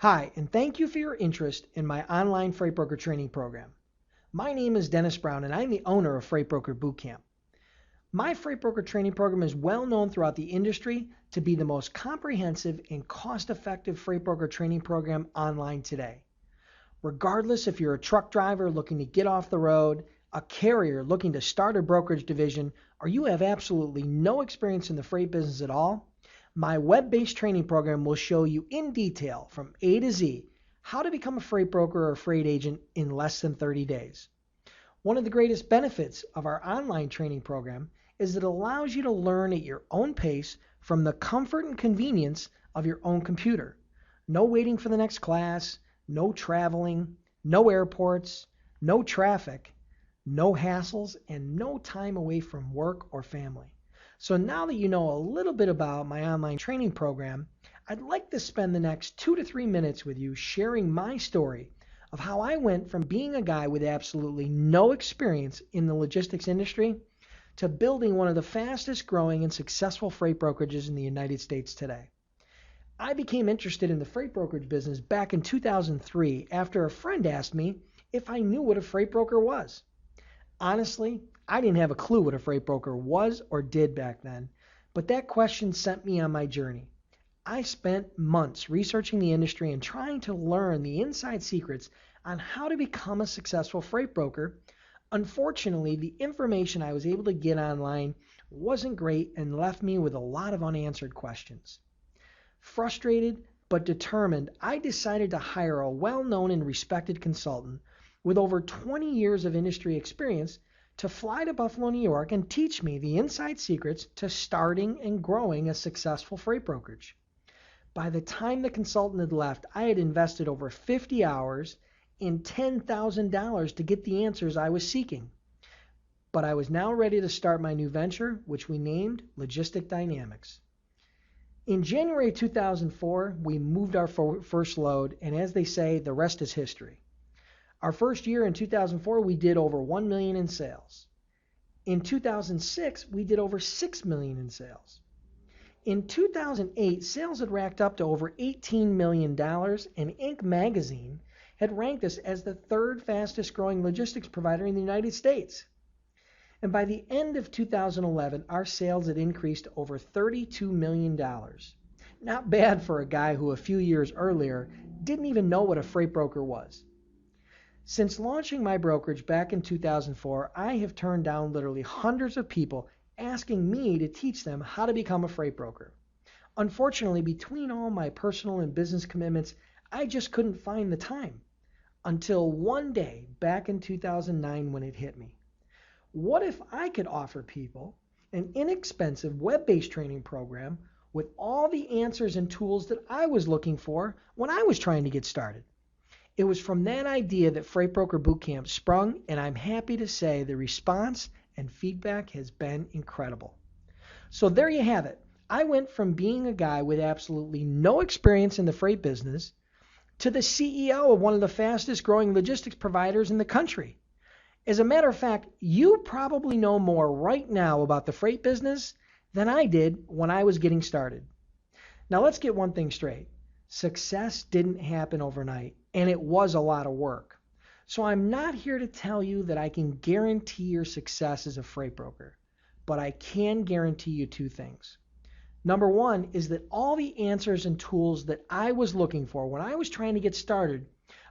Hi, and thank you for your interest in my online freight broker training program. My name is Dennis Brown, and I'm the owner of Freight Broker Bootcamp. My freight broker training program is well known throughout the industry to be the most comprehensive and cost-effective freight broker training program online today. Regardless if you're a truck driver looking to get off the road, a carrier looking to start a brokerage division, or you have absolutely no experience in the freight business at all, my web-based training program will show you in detail from A to Z how to become a freight broker or freight agent in less than 30 days. One of the greatest benefits of our online training program is that it allows you to learn at your own pace from the comfort and convenience of your own computer. No waiting for the next class, no traveling, no airports, no traffic, no hassles, and no time away from work or family. So now that you know a little bit about my online training program, I'd like to spend the next 2 to 3 minutes with you sharing my story of how I went from being a guy with absolutely no experience in the logistics industry to building one of the fastest growing and successful freight brokerages in the United States today. I became interested in the freight brokerage business back in 2003 after a friend asked me if I knew what a freight broker was. Honestly, I didn't have a clue what a freight broker was or did back then, but that question sent me on my journey. I spent months researching the industry and trying to learn the inside secrets on how to become a successful freight broker. Unfortunately, the information I was able to get online wasn't great and left me with a lot of unanswered questions. Frustrated but determined, I decided to hire a well-known and respected consultant with over 20 years of industry experience to fly to Buffalo, New York and teach me the inside secrets to starting and growing a successful freight brokerage. By the time the consultant had left, I had invested over 50 hours and $10,000 to get the answers I was seeking. But I was now ready to start my new venture, which we named Logistic Dynamics. In January 2004, we moved our first load, and as they say, the rest is history. Our first year in 2004, we did over $1 million in sales. In 2006, we did over $6 million in sales. In 2008, sales had racked up to over $18 million, and Inc. magazine had ranked us as the third fastest growing logistics provider in the United States. And by the end of 2011, our sales had increased to over $32 million. Not bad for a guy who a few years earlier didn't even know what a freight broker was. Since launching my brokerage back in 2004, I have turned down literally hundreds of people asking me to teach them how to become a freight broker. Unfortunately, between all my personal and business commitments, I just couldn't find the time. Until one day back in 2009 when it hit me. What if I could offer people an inexpensive web-based training program with all the answers and tools that I was looking for when I was trying to get started? It was from that idea that Freight Broker Bootcamp sprung, and I'm happy to say the response and feedback has been incredible. So there you have it. I went from being a guy with absolutely no experience in the freight business to the CEO of one of the fastest growing logistics providers in the country. As a matter of fact, you probably know more right now about the freight business than I did when I was getting started. Now let's get one thing straight. Success didn't happen overnight, and it was a lot of work. So I'm not here to tell you that I can guarantee your success as a freight broker, but I can guarantee you two things. Number one is that all the answers and tools that I was looking for when I was trying to get started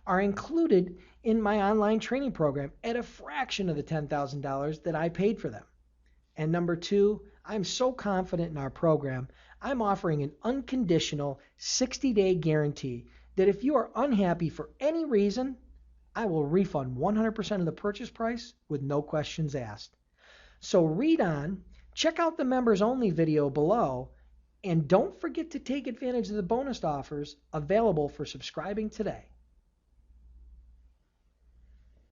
are included in my online training program at a fraction of the $10,000 that I paid for them. And number two, I'm so confident in our program, I'm offering an unconditional 60-day guarantee that if you are unhappy for any reason, I will refund 100% of the purchase price with no questions asked. So read on, check out the members only video below, and don't forget to take advantage of the bonus offers available for subscribing today.